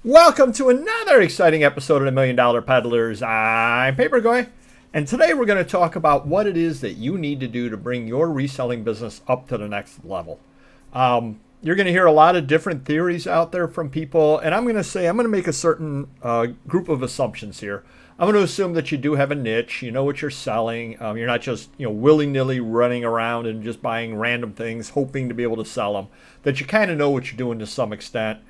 Welcome to another exciting episode of the Million Dollar Peddlers. I'm Paperboy, and today we're going to talk about what it is that you need to do to bring your reselling business up to the next level. You're going to hear a lot of different theories out there from people, and I'm going to make a certain group of assumptions here. I'm going to assume that you do have a niche, you know what you're selling. You're not just willy-nilly running around and just buying random things, hoping to be able to sell them. That you kind of know what you're doing to some extent.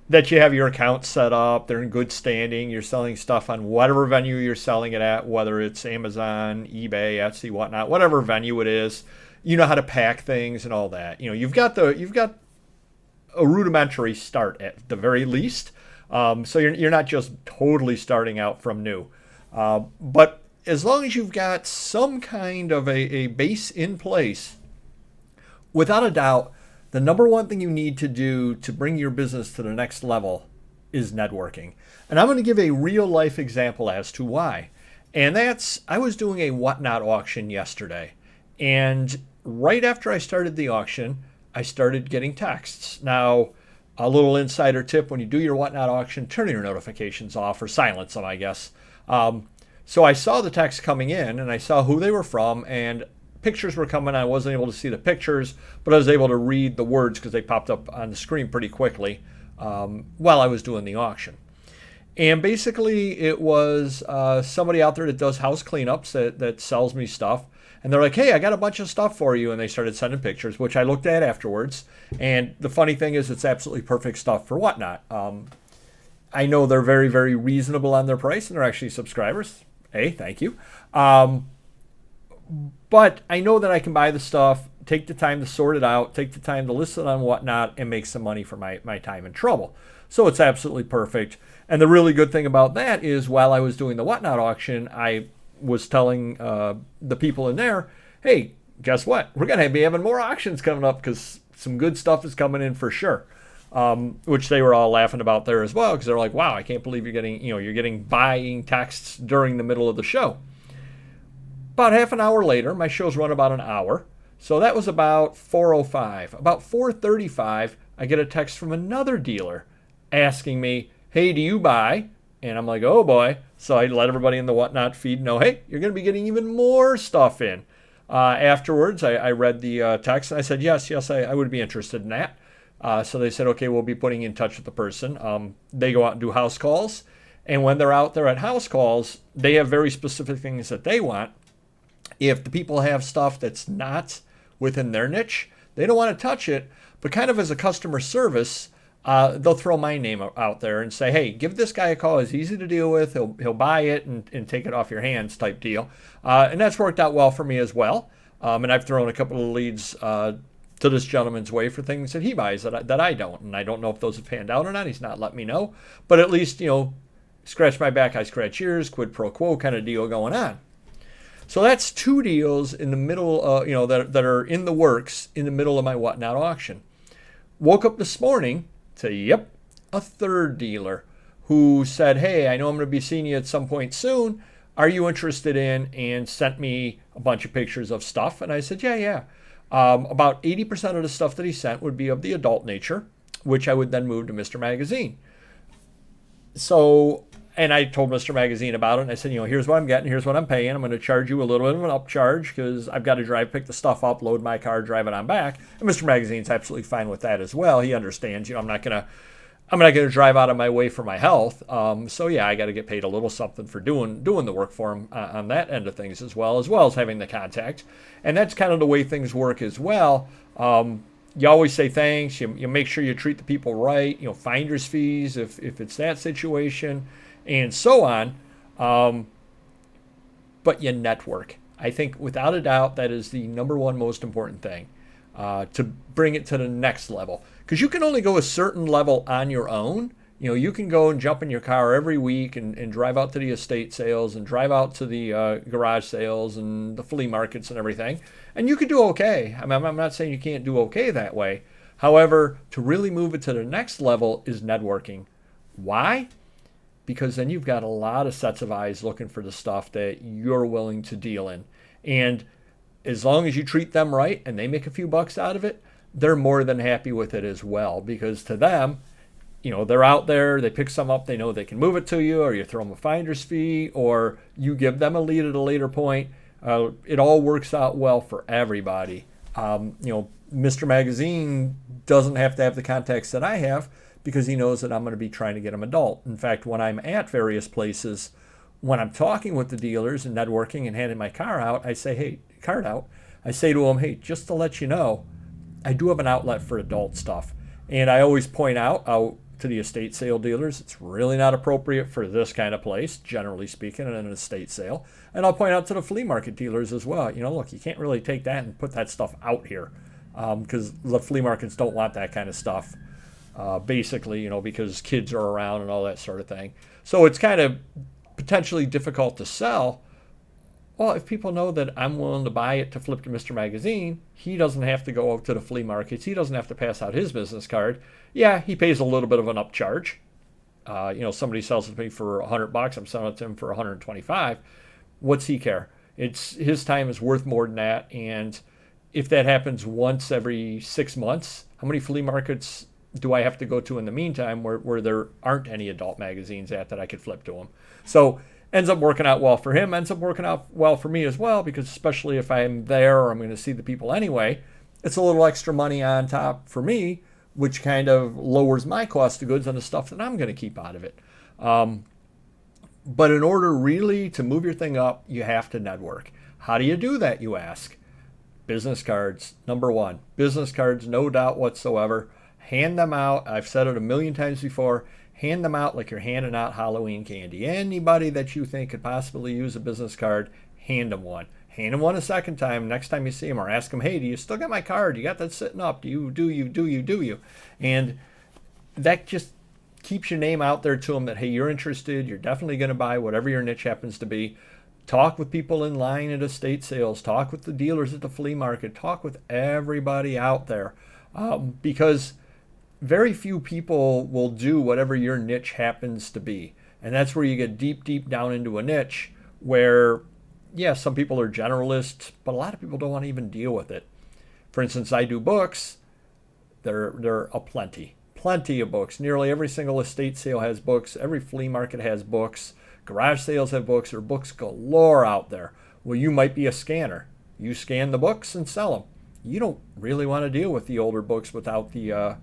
That you have your accounts set up, they're in good standing, you're selling stuff on whatever venue you're selling it at, whether it's Amazon, eBay, Etsy, whatnot, whatever venue it is. You know how to pack things and all that. You've got a rudimentary start at the very least. So you're not just totally starting out from new. But as long as you've got some kind of a base in place, without a doubt, the number one thing you need to do to bring your business to the next level is networking. And I'm going to give a real life example as to why. And I was doing a whatnot auction yesterday. And right after I started the auction, I started getting texts. Now, a little insider tip, when you do your whatnot auction, turn your notifications off or silence them, I guess. So I saw the texts coming in and I saw who they were from, and pictures were coming. I wasn't able to see the pictures, but I was able to read the words because they popped up on the screen pretty quickly while I was doing the auction. And basically, it was somebody out there that does house cleanups that sells me stuff. And they're like, hey, I got a bunch of stuff for you. And they started sending pictures, which I looked at afterwards. And the funny thing is, it's absolutely perfect stuff for whatnot. I know they're very, very reasonable on their price, and they're actually subscribers. Hey, thank you. But I know that I can buy the stuff, take the time to sort it out, take the time to list it on whatnot, and make some money for my time and trouble. So it's absolutely perfect. And the really good thing about that is while I was doing the whatnot auction, I was telling the people in there, hey, guess what? We're going to be having more auctions coming up because some good stuff is coming in for sure. Which they were all laughing about there as well, because they're like, wow, I can't believe you're getting buying texts during the middle of the show. About half an hour later, my shows run about an hour, so that was about 4:05. About 4:35, I get a text from another dealer asking me, hey, do you buy? And I'm like, oh boy. So I let everybody in the whatnot feed know, hey, you're going to be getting even more stuff in. Afterwards, I read the text, and I said, yes, I would be interested in that. So they said, okay, we'll be putting you in touch with the person. They go out and do house calls, and when they're out there at house calls, they have very specific things that they want. If the people have stuff that's not within their niche, they don't want to touch it, but kind of as a customer service, they'll throw my name out there and say, hey, give this guy a call. He's easy to deal with. He'll buy it and take it off your hands type deal. And that's worked out well for me as well. And I've thrown a couple of leads to this gentleman's way for things that he buys that I don't. And I don't know if those have panned out or not. He's not let me know. But at least, scratch my back, I scratch yours, quid pro quo kind of deal going on. So that's two deals in the middle, that are in the works in the middle of my whatnot auction. Woke up this morning to, a third dealer who said, hey, I know I'm going to be seeing you at some point soon. Are you interested in? And sent me a bunch of pictures of stuff. And I said, yeah. About 80% of the stuff that he sent would be of the adult nature, which I would then move to Mr. Magazine. And I told Mr. Magazine about it, and I said, here's what I'm getting, here's what I'm paying. I'm going to charge you a little bit of an upcharge because I've got to pick the stuff up, load my car, drive it on back. And Mr. Magazine's absolutely fine with that as well. He understands, I'm not going to drive out of my way for my health. So yeah, I got to get paid a little something for doing the work for him on that end of things as well as having the contact. And that's kind of the way things work as well. You always say thanks. You make sure you treat the people right. Finder's fees if it's that situation, and so on. But you network. I think without a doubt that is the number one most important thing to bring it to the next level. Because you can only go a certain level on your own. You can go and jump in your car every week and drive out to the estate sales and drive out to the garage sales and the flea markets and everything. And you could do okay. I'm not saying you can't do okay that way. However, to really move it to the next level is networking. Why? Because then you've got a lot of sets of eyes looking for the stuff that you're willing to deal in. And as long as you treat them right and they make a few bucks out of it, they're more than happy with it as well. Because to them, they're out there, they pick some up, they know they can move it to you, or you throw them a finder's fee, or you give them a lead at a later point. It all works out well for everybody. Mr. Magazine doesn't have to have the contacts that I have because he knows that I'm going to be trying to get him adult. In fact, when I'm at various places, when I'm talking with the dealers and networking and handing my card out, I say to them, hey, just to let you know, I do have an outlet for adult stuff. And I always point out to the estate sale dealers, it's really not appropriate for this kind of place, generally speaking, in an estate sale. And I'll point out to the flea market dealers as well, look, you can't really take that and put that stuff out here because the flea markets don't want that kind of stuff, basically, because kids are around and all that sort of thing. So it's kind of potentially difficult to sell. Well, if people know that I'm willing to buy it to flip to Mr. Magazine, he doesn't have to go out to the flea markets. He doesn't have to pass out his business card. Yeah, he pays a little bit of an upcharge. Somebody sells it to me for $100. I'm selling it to him for $125. What's he care? His time is worth more than that. And if that happens once every 6 months, how many flea markets do I have to go to in the meantime where there aren't any adult magazines at that I could flip to him? So ends up working out well for him, ends up working out well for me as well, because especially if I'm there or I'm going to see the people anyway, it's a little extra money on top for me, which kind of lowers my cost of goods on the stuff that I'm going to keep out of it. But in order really to move your thing up, you have to network. How do you do that, you ask? Business cards, number one. Business cards, no doubt whatsoever. Hand them out. I've said it a million times before. Hand them out like you're handing out Halloween candy. Anybody that you think could possibly use a business card, hand them one. Hand them one a second time. Next time you see them, or ask them, hey, do you still got my card? You got that sitting up? Do you? And that just keeps your name out there to them that, hey, you're interested. You're definitely going to buy whatever your niche happens to be. Talk with people in line at estate sales. Talk with the dealers at the flea market. Talk with everybody out there because very few people will do whatever your niche happens to be. And that's where you get deep, deep down into a niche where, yeah, some people are generalists, but a lot of people don't want to even deal with it. For instance, I do books. There are plenty of books. Nearly every single estate sale has books. Every flea market has books. Garage sales have books. There are books galore out there. Well, you might be a scanner. You scan the books and sell them. You don't really want to deal with the older books without the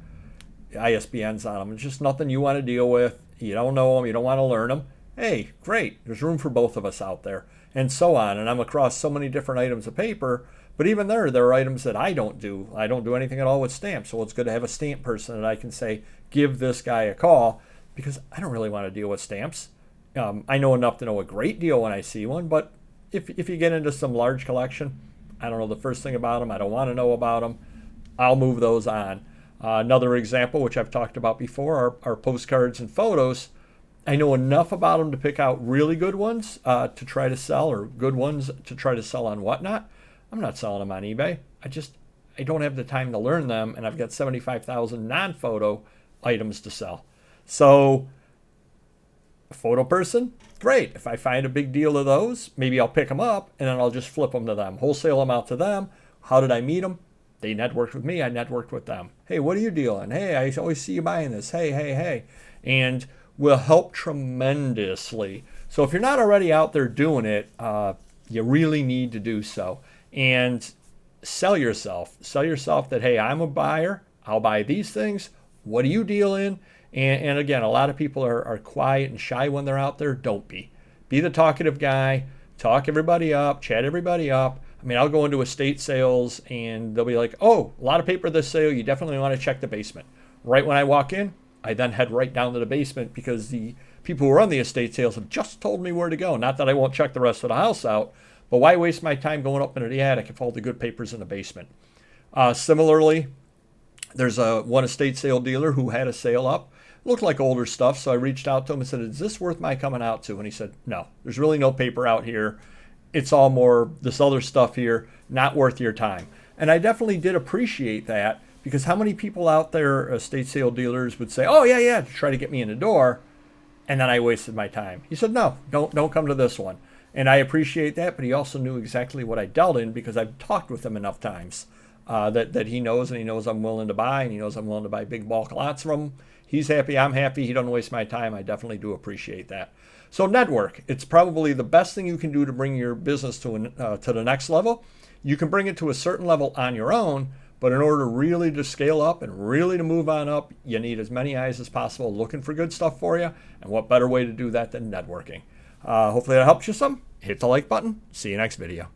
ISBNs on them. It's just nothing you want to deal with. You don't know them. You don't want to learn them. Hey, great. There's room for both of us out there, and so on. And I'm across so many different items of paper, but even there are items that I don't do. I don't do anything at all with stamps. So it's good to have a stamp person that I can say, give this guy a call, because I don't really want to deal with stamps. I know enough to know a great deal when I see one, but if you get into some large collection, I don't know the first thing about them. I don't want to know about them. I'll move those on. Another example, which I've talked about before, are postcards and photos. I know enough about them to pick out really good ones to try to sell, or good ones to try to sell on Whatnot. I'm not selling them on eBay. I don't have the time to learn them, and I've got 75,000 non-photo items to sell. So a photo person, great. If I find a big deal of those, maybe I'll pick them up, and then I'll just flip them to them, wholesale them out to them. How did I meet them? They networked with me. I networked with them. Hey, what are you dealing? Hey, I always see you buying this. Hey. And will help tremendously. So if you're not already out there doing it, you really need to do so. And sell yourself. Sell yourself that, hey, I'm a buyer. I'll buy these things. What do you deal in? And again, a lot of people are quiet and shy when they're out there. Don't be. Be the talkative guy. Talk everybody up. Chat everybody up. I mean, I'll go into estate sales and they'll be like, oh, a lot of paper this sale. You definitely want to check the basement. Right when I walk in, I then head right down to the basement because the people who run the estate sales have just told me where to go. Not that I won't check the rest of the house out, but why waste my time going up into the attic if all the good paper's in the basement? Similarly, there's one estate sale dealer who had a sale up. Looked like older stuff, so I reached out to him and said, is this worth my coming out to? And he said, no, there's really no paper out here. It's all more this other stuff here, not worth your time. And I definitely did appreciate that, because how many people out there, estate sale dealers, would say, oh, yeah, to try to get me in the door, and then I wasted my time. He said, no, don't come to this one. And I appreciate that, but he also knew exactly what I dealt in because I've talked with him enough times. that he knows, and he knows I'm willing to buy, and he knows I'm willing to buy big bulk lots from him. He's happy, I'm happy, he doesn't waste my time. I definitely do appreciate that. So network, it's probably the best thing you can do to bring your business to the next level. You can bring it to a certain level on your own, but in order really to scale up and really to move on up, you need as many eyes as possible looking for good stuff for you. And what better way to do that than networking? Hopefully that helps you some. Hit the like button. See you next video.